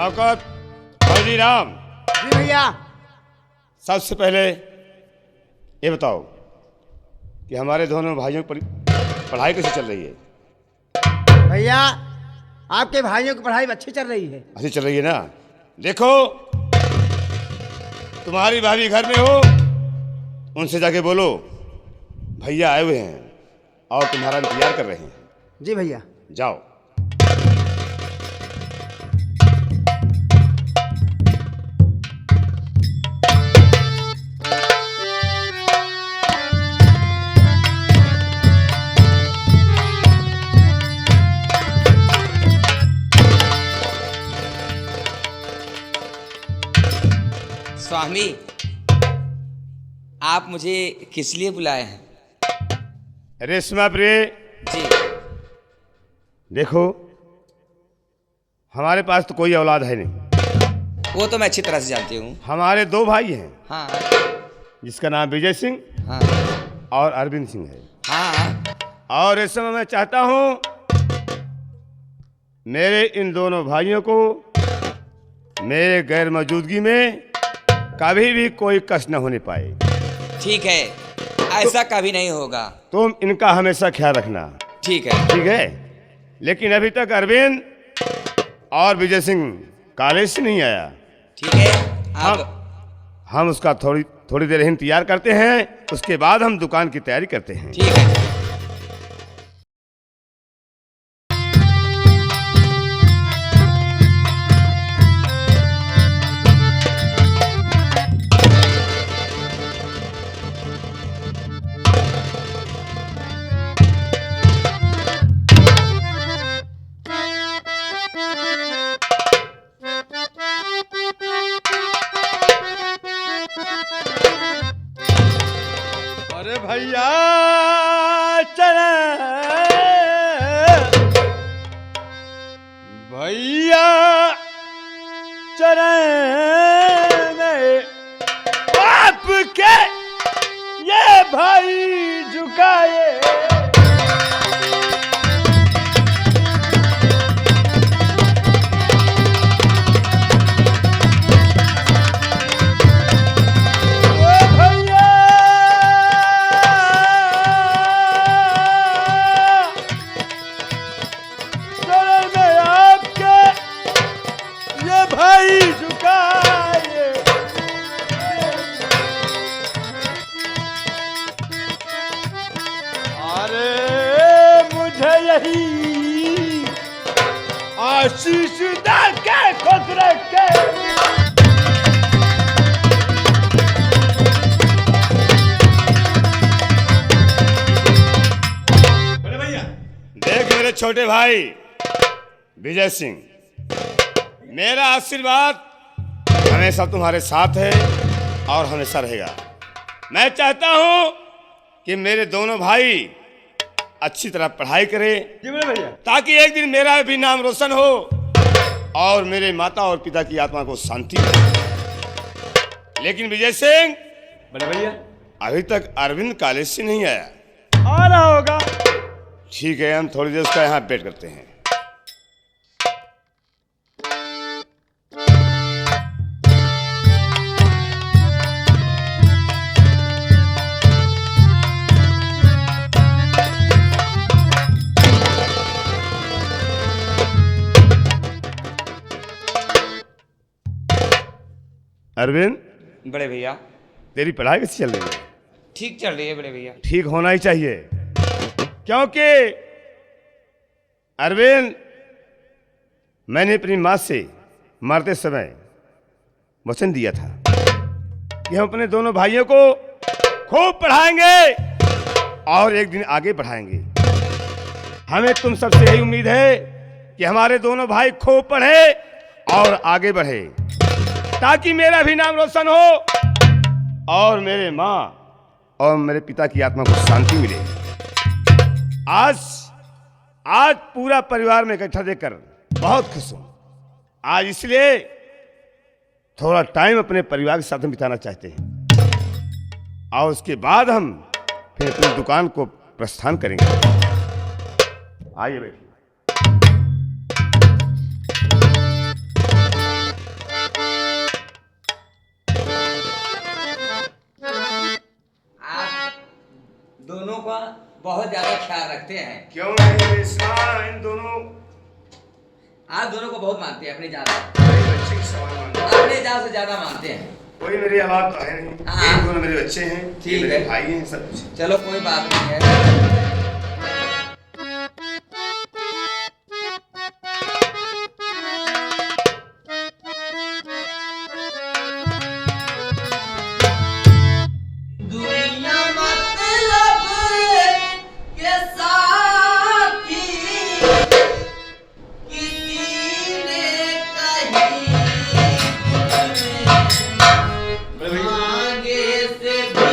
शौकत, हल्दीराम। जी भैया। सबसे पहले ये बताओ कि हमारे दोनों भाइयों की पढ़ाई कैसे चल रही है? भैया आपके भाइयों की पढ़ाई अच्छी चल रही है। अच्छी चल रही है ना? देखो, तुम्हारी भाभी घर में हो, उनसे जाके बोलो भैया आए हुए हैं और तुम्हारा इंतजार कर रहे हैं। जी भैया। जाओ। स्वामी, आप मुझे किस लिए बुलाए हैं? रेशमा प्रिय, जी। देखो, हमारे पास तो कोई औलाद है नहीं। वो तो मैं अच्छी तरह से जानती हूँ। हमारे दो भाई हैं, हाँ जिसका नाम विजय सिंह हाँ और अरविंद सिंह है। हाँ। और इस समय मैं चाहता हूँ मेरे इन दोनों भाइयों को मेरे गैर मौजूदगी में कभी भी कोई कष्ट न होने पाए। ठीक है, ऐसा कभी नहीं होगा। तुम इनका हमेशा ख्याल रखना। ठीक है। ठीक है? लेकिन अभी तक अरविंद और विजय सिंह कॉलेज से नहीं आया। ठीक है। आप हम उसका थोड़ी देर इंतजार करते हैं, उसके बाद हम दुकान की तैयारी करते हैं। ठीक है। अरे भैया चले, भैया चले आपके ये भाई झुकाए। आशीष दे के खुश रखे। बड़े भैया देख, मेरे छोटे भाई विजय सिंह, मेरा आशीर्वाद हमेशा तुम्हारे साथ है और हमेशा रहेगा। मैं चाहता हूं कि मेरे दोनों भाई अच्छी तरह पढ़ाई करें, भैया, ताकि एक दिन मेरा भी नाम रोशन हो और मेरे माता और पिता की आत्मा को शांति मिले। लेकिन विजय सिंह, बड़े भैया, अभी तक अरविंद कॉलेज से नहीं आया। आ रहा होगा। ठीक है, हम थोड़ी देर उसका यहाँ वेट करते हैं। अरविंद, बड़े भैया, तेरी पढ़ाई कैसी चल रही है? ठीक चल रही है बड़े भैया। ठीक होना ही चाहिए, क्योंकि अरविंद, मैंने अपनी माँ से मरते समय वचन दिया था कि हम अपने दोनों भाइयों को खूब पढ़ाएंगे और एक दिन आगे बढ़ाएंगे। हमें तुम सबसे यही उम्मीद है कि हमारे दोनों भाई खूब पढ़े और आगे बढ़े, ताकि मेरा भी नाम रोशन हो और मेरे माँ और मेरे पिता की आत्मा को शांति मिले। आज पूरा परिवार में इकट्ठा देखकर बहुत खुश हूं। आज इसलिए थोड़ा टाइम अपने परिवार के साथ बिताना चाहते हैं और उसके बाद हम फिर अपनी दुकान को प्रस्थान करेंगे। आइए बैठिए। का बहुत ज्यादा ख्याल रखते हैं। क्यों नहीं रेशमा, इन दोनों आप दोनों को बहुत मानते हैं, अपनी जान मेरे बच्चे की समान मानते हैं। अपने जान से ज्यादा मानते हैं। कोई मेरी औलाद तो है नहीं, हाँ। ये दोनों मेरे बच्चे हैं, ठीक ये मेरे है। भाई हैं, सब कुछ। चलो कोई बात नहीं है। दुनिया मतलब के साथी किसी ने कहीं आगे से भी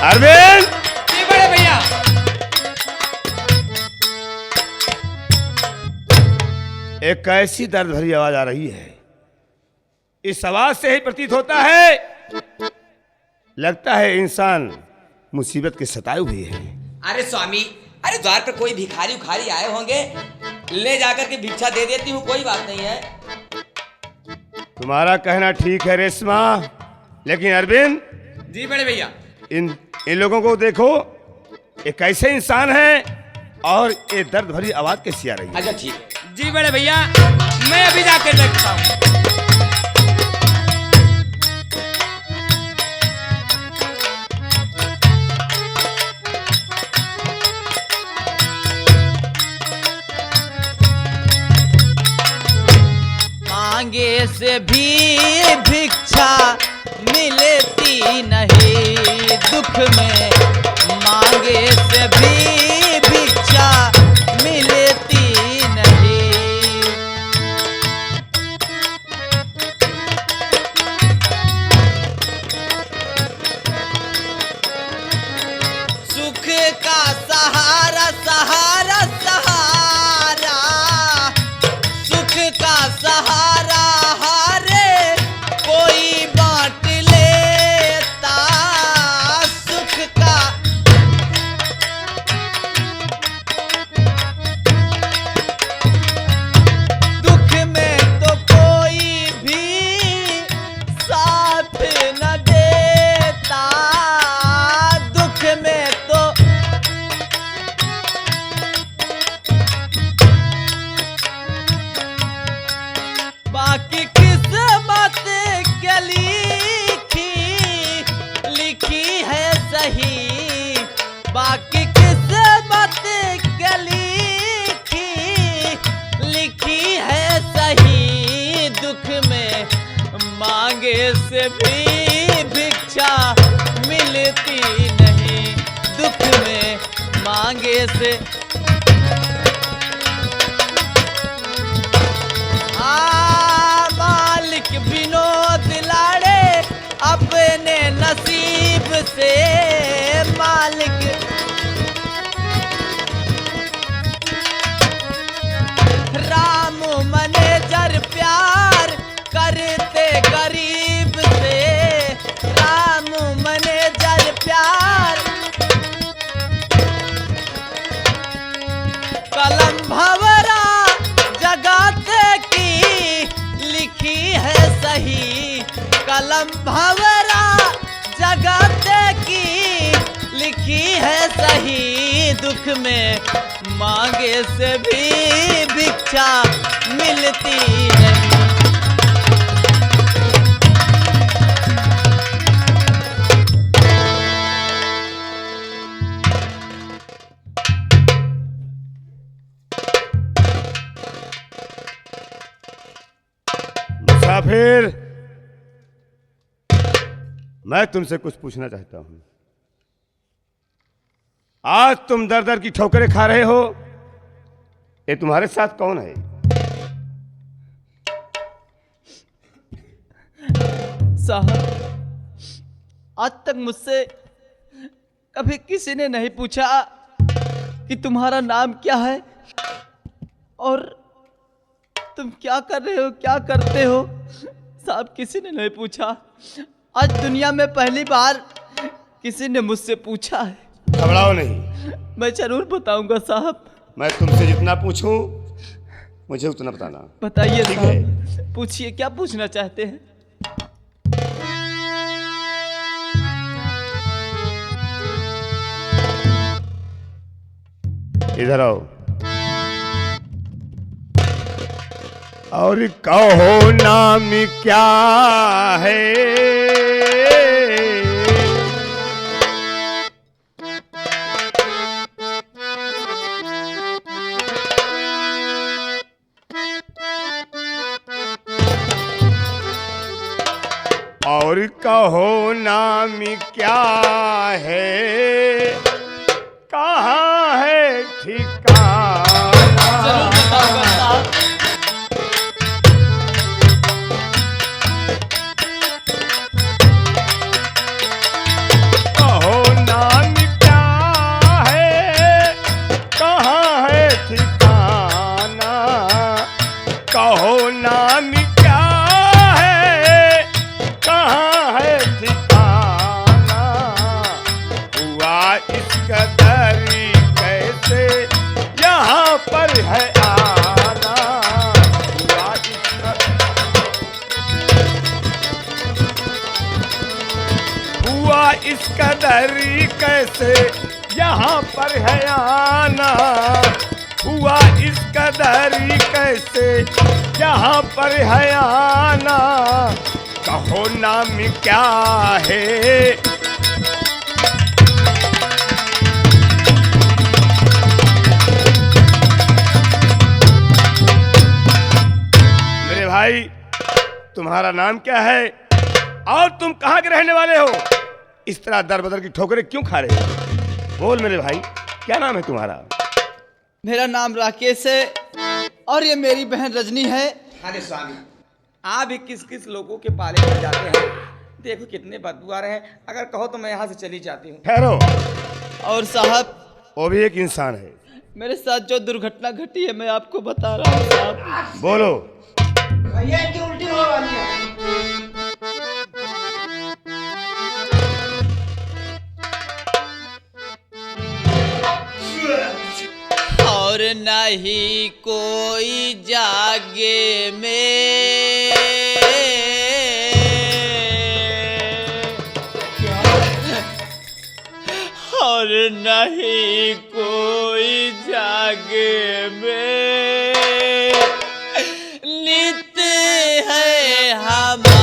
अरविंद, जी बड़े भैया। एक ऐसी दर्द भरी आवाज आ रही है, इस आवाज से ही प्रतीत होता है, लगता है इंसान मुसीबत के सताए हुए है। अरे स्वामी, अरे द्वार पर कोई भिखारी उखारी आए होंगे, ले जाकर के भिक्षा दे देती हूँ, कोई बात नहीं है। तुम्हारा कहना ठीक है रेशमा, लेकिन अरविंद, जी बड़े भैया। इन लोगों को देखो, ये कैसे इंसान है और ये दर्द भरी आवाज कैसी आ रही है। अच्छा ठीक है। जी बड़े भैया, मैं अभी जाकर देखता हूँ। मांगे से भी भिक्षा मिलती नहीं दुख में, मांगे से भी भिक्षा मिलती नहीं। सुख का सहारा सहारा सहारा, सुख का सहारा हारे कोई बांट लेता, सुख का दुख में तो कोई भी साथ न देता, दुख में तो बाकी किस्मत के लिखी है सही, बाकी किस्मत के लिखी है सही, दुख में मांगे से भी भिक्षा मिलती नहीं, दुख में मांगे से मालिक विनोद लाड़े अपने नसीब से, मालिक राम मैनेजर प्यार करते गरीब से, राम मैनेजर प्यार कलम भवरा जगाते की लिखी है सही, कलम भवरा जगाते की लिखी है सही, दुख में मांगे से भी भिक्षा मिलती नहीं। मुसाफिर, मैं तुमसे कुछ पूछना चाहता हूं। आज तुम दर दर की ठोकरें खा रहे हो, ये तुम्हारे साथ कौन है? साहब, आज तक मुझसे कभी किसी ने नहीं पूछा कि तुम्हारा नाम क्या है और तुम क्या कर रहे हो, क्या करते हो। साहब, किसी ने नहीं पूछा। आज दुनिया में पहली बार किसी ने मुझसे पूछा है। घबराओ नहीं, मैं जरूर बताऊंगा साहब। मैं तुमसे जितना पूछूं मुझे उतना बताना। बताइए ठीक साहब, पूछिए क्या पूछना चाहते हैं। इधर आओ और कहो नाम क्या है। और कहो नाम क्या है, कहाँ है ठिकाना। जरूर बताऊंगा साहब। कहो नाम क्या है, कहाँ है ठिकाना। कहो नाम क्या है, कहाँ है ठिकाना। हुआ इसका दरी कैसे यहाँ पर है आना। हुआ इसका हुआ इसका दरी कैसे यहाँ पर है आना। हुआ इसका दरी कैसे यहाँ पर है आना। कहो नाम क्या है। मेरे भाई, तुम्हारा नाम क्या है और तुम कहाँ के रहने वाले हो? इस तरह दर बदर की ठोकरें क्यों खा रहे हो? बोल मेरे भाई, क्या नाम है तुम्हारा? मेरा नाम राकेश है और ये मेरी बहन रजनी है। अरे स्वामी, आप भी किस किस लोगों के पाले पड़ जाते हैं। देखो कितने बदबू आ रहे हैं। अगर कहो तो मैं यहाँ से चली जाती हूँ। ठहरो, और साहब वो भी एक इंसान है। मेरे साथ जो दुर्घटना घटी है मैं आपको बता रहा हूँ साहब। बोलो। भैया की उल्टी हो वाली है। और नहीं कोई जागे में और नहीं कोई जागे में नित्य है हमारा।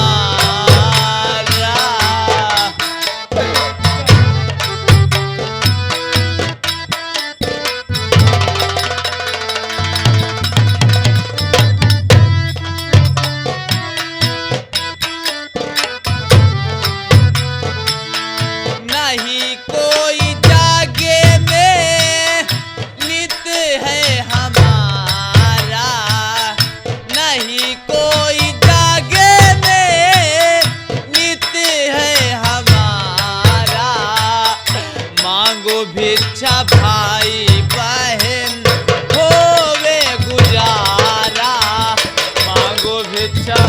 नहीं कोई जागे में नित्य है हमारा। नहीं कोई जागे में नित्य है हमारा। मांगो भिक्षा भाई बहन होवे गुजारा। मांगो भिक्षा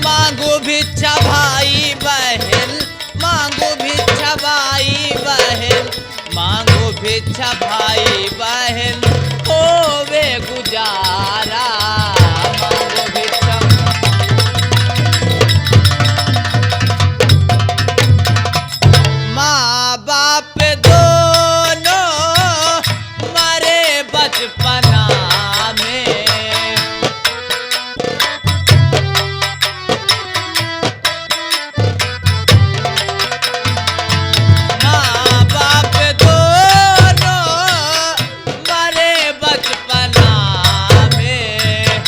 मांगो भिक्षा भाई बहन। मांगो भिक्षा भाई बहन। मांगो भिक्षा भाई बहन होवे गुजारा। मांगो भिक्षा माँ बाप दोनों मरे बचपना में। माँ बाप दोनों मरे बचपना में।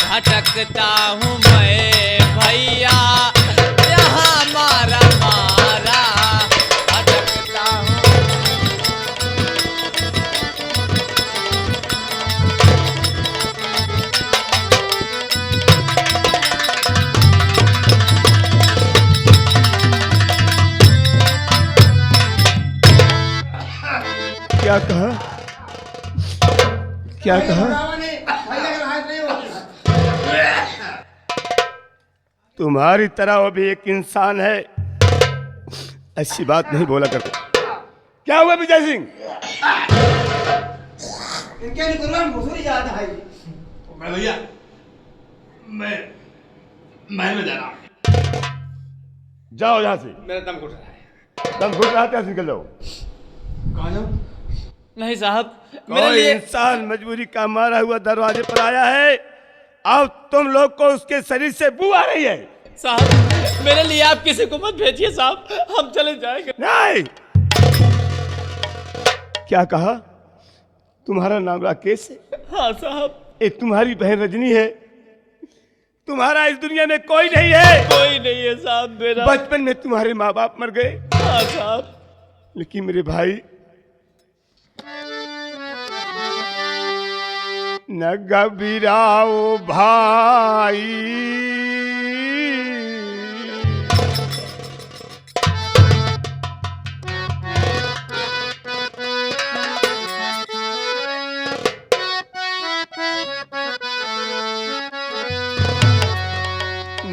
भटकता हूँ मैं भैया जहाँ मारा मारा। भटकता हूँ क्या कहा? क्या कहा? भैया का हाथ नहीं होगा। तुम्हारी तरह वो भी एक इंसान है। ऐसी बात नहीं बोला करते। क्या हुआ विजय सिंह? इनके निकुलवान भोसड़ी जाता है। मैं भैया मैं महल में जा रहा हूँ। जाओ यहाँ से। मेरा दम घुट रहा है। दम घुट रहा है, निकल जाओ। कहाँ जाऊँ? नहीं साहब, मेरे कोई लिए इंसान मजबूरी का मारा हुआ दरवाजे पर आया है, अब तुम लोग को उसके शरीर से बू आ रही है। साहब, मेरे लिए आप किसी को मत भेजिए साहब, हम चले जाएंगे। नहीं। क्या कहा? तुम्हारा नाम राकेश है? हाँ साहब। ये तुम्हारी बहन रजनी है। तुम्हारा इस दुनिया में कोई नहीं है। कोई नहीं है साहब मेरा। बचपन में तुम्हारे माँ बाप मर गए। हाँ साहब। लेकिन मेरे भाई न घबराओ भाई,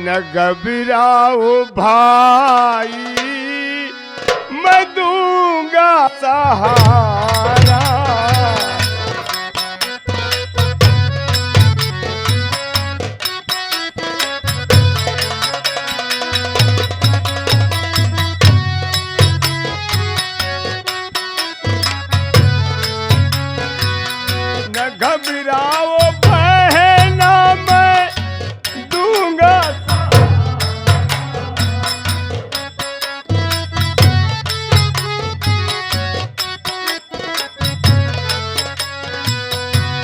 न घबराओ भाई, मैं दूंगा सहारा। न घबराओ बहना, मैं दूंगा।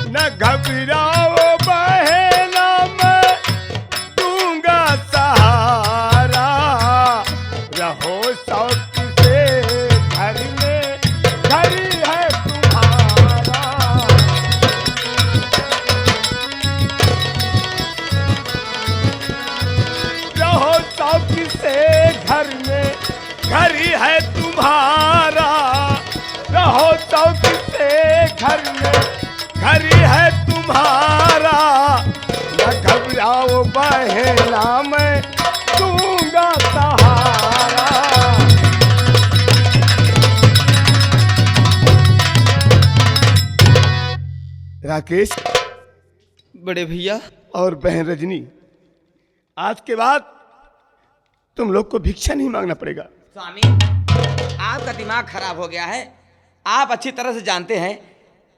न घबराओ बहना, मैं दूंगा सहारा। रहो शौक से घर में, घर है तुम्हारा। रहो शौक से घर में, घर है तुम्हारा। रहो शौक से घर में, घर है तुम्हारा। न घबराओ बहना, मैं दूंगा सहारा। राकेश बड़े भैया, और बहन रजनी, आज के बाद तुम लोग को भिक्षा नहीं मांगना पड़ेगा। स्वामी, आपका दिमाग खराब हो गया है। आप अच्छी तरह से जानते हैं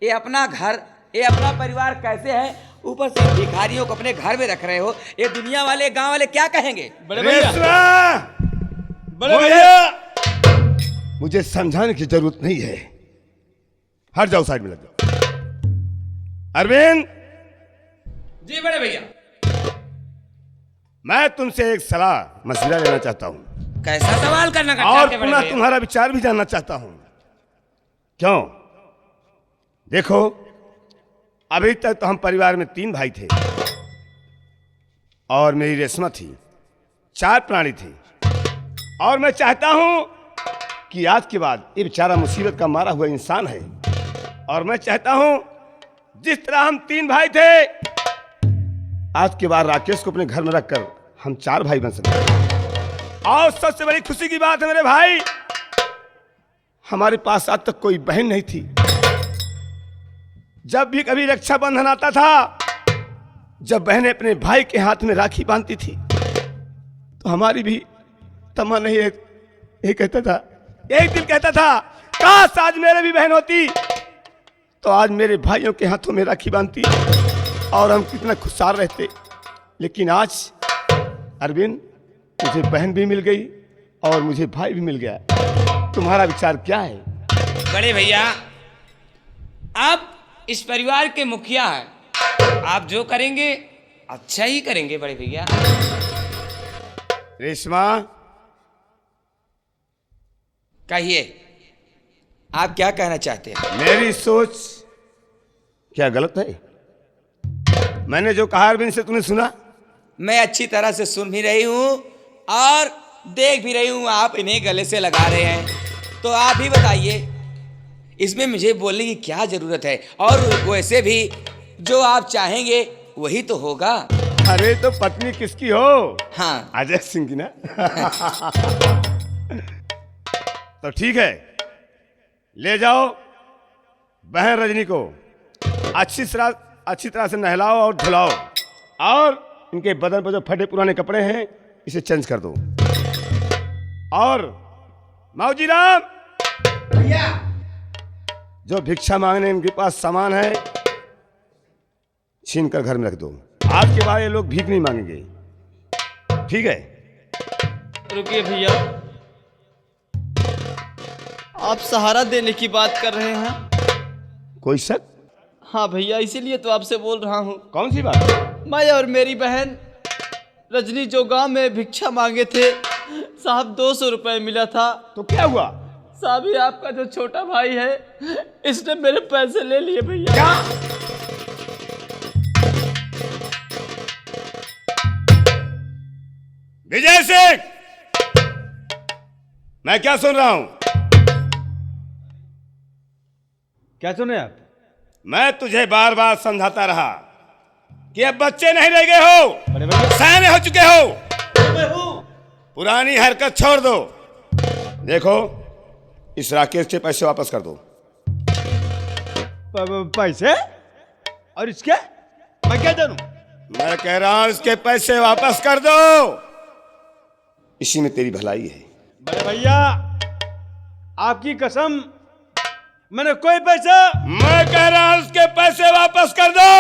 ये अपना घर, ये अपना परिवार कैसे है। ऊपर से भिखारियों को अपने घर में रख रहे हो। ये दुनिया वाले, गांव वाले क्या कहेंगे? बड़े भैया, बड़े भैया, मुझे समझाने की जरूरत नहीं है। हट जाओ, साइड में लग जाओ। अरविंद जी बड़े भैया। मैं तुमसे एक सलाह मशविरा लेना चाहता हूँ, कैसा सवाल करना और चाहते हैं बड़े पुनः भैया? तुम्हारा विचार भी जानना चाहता हूँ। क्यों? देखो, अभी तक तो हम परिवार में 3 भाई थे और मेरी रेशमा थी, 4 प्राणी थी। और मैं चाहता हूं कि आज के बाद ये बेचारा मुसीबत का मारा हुआ इंसान है, और मैं चाहता हूं जिस तरह हम 3 भाई थे, आज के बाद राकेश को अपने घर में रखकर हम 4 भाई बन सकते। और सबसे बड़ी खुशी की बात है मेरे भाई, हमारे पास आज तक कोई बहन नहीं थी। जब भी कभी रक्षाबंधन आता था, जब बहनें अपने भाई के हाथ में राखी बांधती थी, तो हमारी भी तमन्ना नहीं है, ये कहता था, एक दिन कहता था, काश आज मेरे भी बहन होती तो आज मेरे भाइयों के हाथों में राखी बांधती और हम कितना खुशहाल रहते। लेकिन आज अरविंद, मुझे बहन भी मिल गई और मुझे भाई भी मिल गया। तुम्हारा विचार क्या है? बड़े भैया, आप इस परिवार के मुखिया हैं, आप जो करेंगे अच्छा ही करेंगे बड़े भैया। रेशमा, कहिए, आप क्या कहना चाहते हैं? मेरी सोच क्या गलत है? मैंने जो कहा अरविंद से, तूने सुना? मैं अच्छी तरह से सुन भी रही हूँ और देख भी रही हूँ, आप इन्हें गले से लगा रहे हैं। तो आप ही बताइए, इसमें मुझे बोलने की क्या जरूरत है? और वैसे भी जो आप चाहेंगे वही तो होगा। अरे तो पत्नी किसकी हो? हाँ, अजय सिंह की ना। तो ठीक है, ले जाओ बहन रजनी को अच्छी तरह से नहलाओ और धुलाओ, और इनके बदन पर जो फटे पुराने कपड़े हैं इसे चेंज कर दो। और मौजी राम, भैया जो भिक्षा मांगने इनके पास सामान है छीन कर घर में रख दो। आज के बाद ये लोग भीख नहीं मांगेंगे, ठीक है? रुकिए भैया, आप सहारा देने की बात कर रहे हैं? कोई शक? हाँ भैया, इसीलिए तो आपसे बोल रहा हूँ। कौन सी बात? मैं और मेरी बहन रजनी जो गांव में भिक्षा मांगे थे साहब, 200 रुपए मिला था। तो क्या हुआ? साहब ये आपका जो छोटा भाई है इसने मेरे पैसे ले लिए भैया। क्या? विजय सिंह, मैं क्या सुन रहा हूं? क्या सुने आप? मैं तुझे बार बार समझाता रहा कि अब बच्चे नहीं रह गए हो, सयाने हो चुके हो, पुरानी हरकत छोड़ दो। देखो, इस राकेश के पैसे वापस कर दो। पैसे? और इसके मैं क्या जानूं? मैं कह रहा हूं इसके पैसे वापस कर दो, इसी में तेरी भलाई है। बड़े भैया आपकी कसम, मैंने कोई पैसा, मैं कह रहा हूं उसके पैसे वापस कर दो।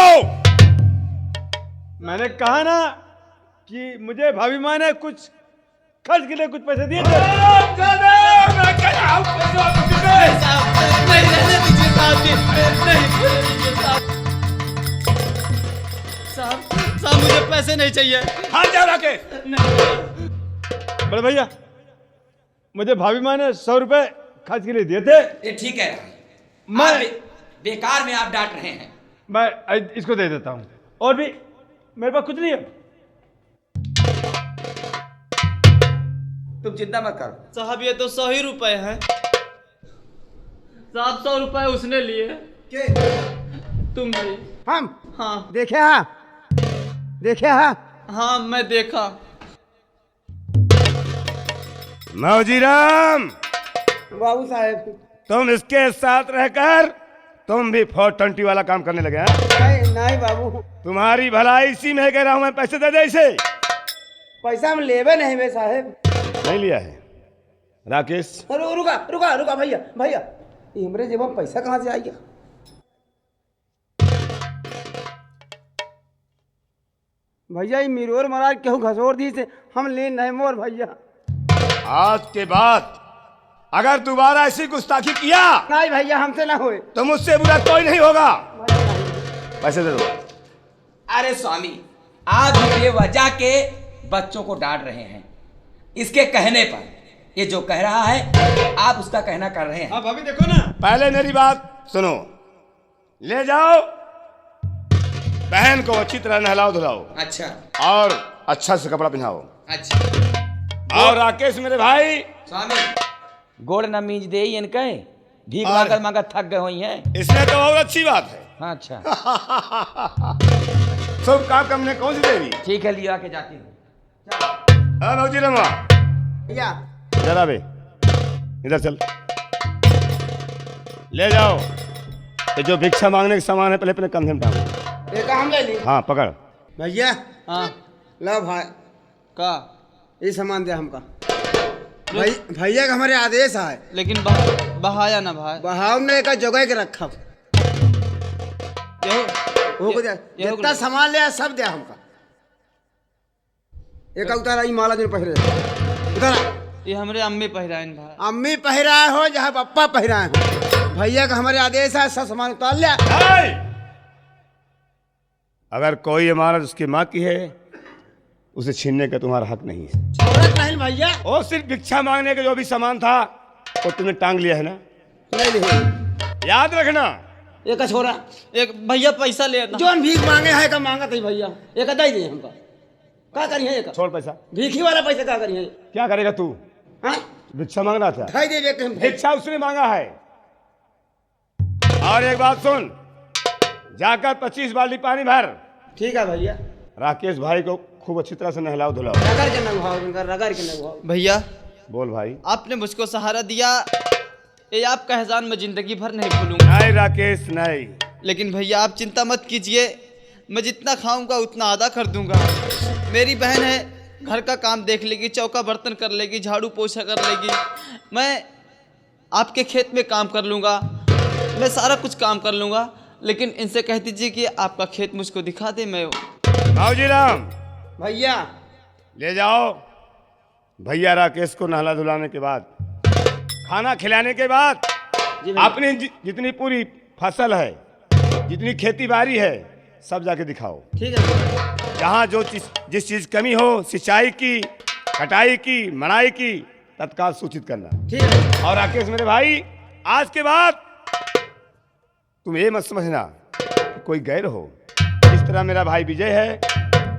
मैंने कहा ना कि मुझे भाभी माँ ने कुछ खर्च के लिए कुछ पैसे दिए थे। साहब मुझे पैसे नहीं चाहिए। हाँ जा राकेश। बड़े भैया मुझे भाभी माँ ने 100 रुपए खर्च के लिए दिए थे। ये ठीक है, मैं बेकार में आप डांट रहे हैं। मैं इसको दे देता हूँ, और भी मेरे पास कुछ नहीं है। तुम चिंता मत करो साहब ये तो 100 ही रुपए हैं। साहब 100 रुपए उसने लिए। तुम भी? हम? हाँ देखे हाँ, देखे हाँ। हाँ मैं देखा। मौजी राम, बाबू साहेब तुम इसके साथ रहकर तुम भी 420 वाला काम करने लगे हैं? नहीं नहीं बाबू, तुम्हारी भलाई इसी में कह रहा हूं मैं, पैसे दे दे इसे। पैसा हम लेवे नहीं बे साहेब। नहीं लिया है राकेश? रुका रुका रुका भैया, भैया ये हमरे जेब में पैसा कहाँ से आ गया? भैया ये मिरोर महाराज केहू घसोर दी से हम ले नहीं मोर भैया। आज के बाद अगर दोबारा ऐसी गुस्ताखी किया नहीं भैया हमसे ना होए। तो मुझसे बुरा कोई नहीं होगा। पैसे दे दो। अरे स्वामी, आप ये वजह के बच्चों को डांट रहे हैं। इसके कहने पर ये जो कह रहा है आप उसका कहना कर रहे हैं। अब अभी देखो ना, पहले मेरी बात सुनो। ले जाओ बहन को अच्छी तरह नहलाओ धुलाओ, अच्छा और अच्छा से कपड़ा पहनाओ। अच्छा। और राकेश मेरे भाई, स्वामी गोड़ न मीज दे इनके, भीख मांगत मांगत थक गए हुई हैं। इसमें तो बहुत अच्छी बात है। हाँ अच्छा सब काम करने कौन सी देवी? ठीक है, लिया के जाती हूँ। हाँ मौजी रमा, भैया जरा बे इधर चल। ले जाओ ये जो भिक्षा मांगने के सामान है, पहले अपने कंधे में टांगो। एक हम ले ली। हाँ पकड़। भैया हाँ लो भाई, का? ये सामान दे हमका। भैया का हमारे आदेश है, लेकिन बहाया ना भाई। बहाव ने एक जगह के रखा हो को जितना सामान ले सब दे हमका। एक उतारा ई माला जो पहरे उतारा, ये हमरे अम्मी पहराइन भाई। अम्मी पहराए हो जहाँ पप्पा पहराए हो। भैया का हमारे आदेश है, सब सामान उतार लिया। अगर कोई इमारत उसकी माँ की है उसे छीनने का तुम्हारा हक नहीं है। छोड़त नहीं भैया। और सिर्फ भिक्षा मांगने का जो भी सामान था वो तुमने टांग लिया है ना, नहीं नहीं याद रखना। एक छोरा एक भैया पैसा ले ना। जो भीख मांगे है का मांगा थी भैया, एक दे दे हमका। क्या करिए एक छोड़ पैसा। भीखी वाला पैसा क्या करिए? क्या करेगा तू? हाँ भिक्षा मांग रहा था? खाई दे देते हम। भिक्षा उसने मांगा है। और एक बात सुन, जाकर 25 बाल्टी पानी भर। ठीक है भैया। राकेश भाई को खूब अच्छी तरह से नहलाओ धुलाओ। रगड़ के नगवाओ, रगड़ के नगवाओ। भैया बोल भाई। आपने मुझको सहारा दिया, ये आपका एहसान मैं जिंदगी भर नहीं भूलूंगा। नहीं राकेश नहीं। लेकिन भैया आप चिंता मत कीजिए, मैं जितना खाऊंगा उतना आधा कर दूंगा। मेरी बहन है, घर का काम देख लेगी, चौका बर्तन कर लेगी, झाड़ू पोछा कर लेगी। मैं आपके खेत में काम कर लूँगा, मैं सारा कुछ काम कर लूँगा। लेकिन इनसे कह दीजिए कि आपका खेत मुझको दिखा दे। मैं बाबूजी राम, भैया ले जाओ भैया राकेश को नहला धुलाने के बाद, खाना खिलाने के बाद अपनी जितनी पूरी फसल है, जितनी खेती बाड़ी है, सब जाके दिखाओ। ठीक है। जहाँ जो जिस चीज कमी हो, सिंचाई की, कटाई की, मड़ाई की, तत्काल सूचित करना। ठीक है। और राकेश मेरे भाई, आज के बाद तुम ये मत समझना कि कोई गैर हो। जिस तरह मेरा भाई विजय है,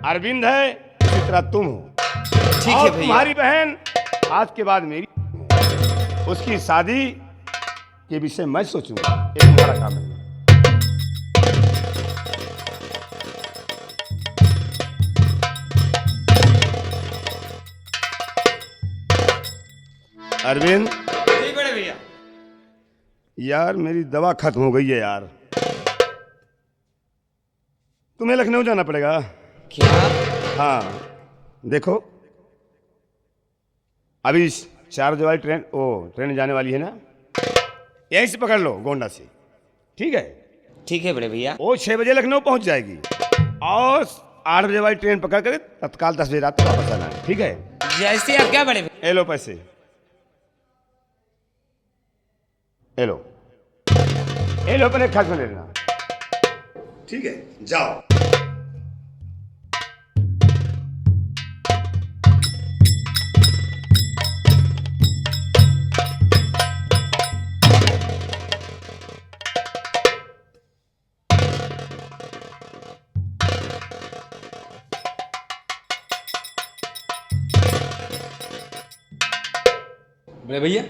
अरविंद है, इसी तरह तुम हो। ठीक है और भैया। तुम्हारी बहन आज के बाद मेरी, उसकी शादी के विषय मैं सोचूंगा। ये तुम्हारा काम है। अरविंद, जी बड़े भैया। यार मेरी दवा खत्म हो गई है यार, तुम्हें लखनऊ जाना पड़ेगा। क्या? हाँ देखो, अभी 4 बजे वाली ट्रेन जाने वाली है ना, यहीं से पकड़ लो, गोंडा से। ठीक है? ठीक है बड़े भैया। वो 6 बजे लखनऊ पहुंच जाएगी और 8 बजे वाली ट्रेन पकड़ कर तत्काल 10 बजे रात को वापस आना है। ठीक है? जैसे आप क्या बड़े भैया। ए लो पैसे, ए लो, ए लो, अपने खर्च में ले लेना। ठीक है, जाओ। बड़े भैया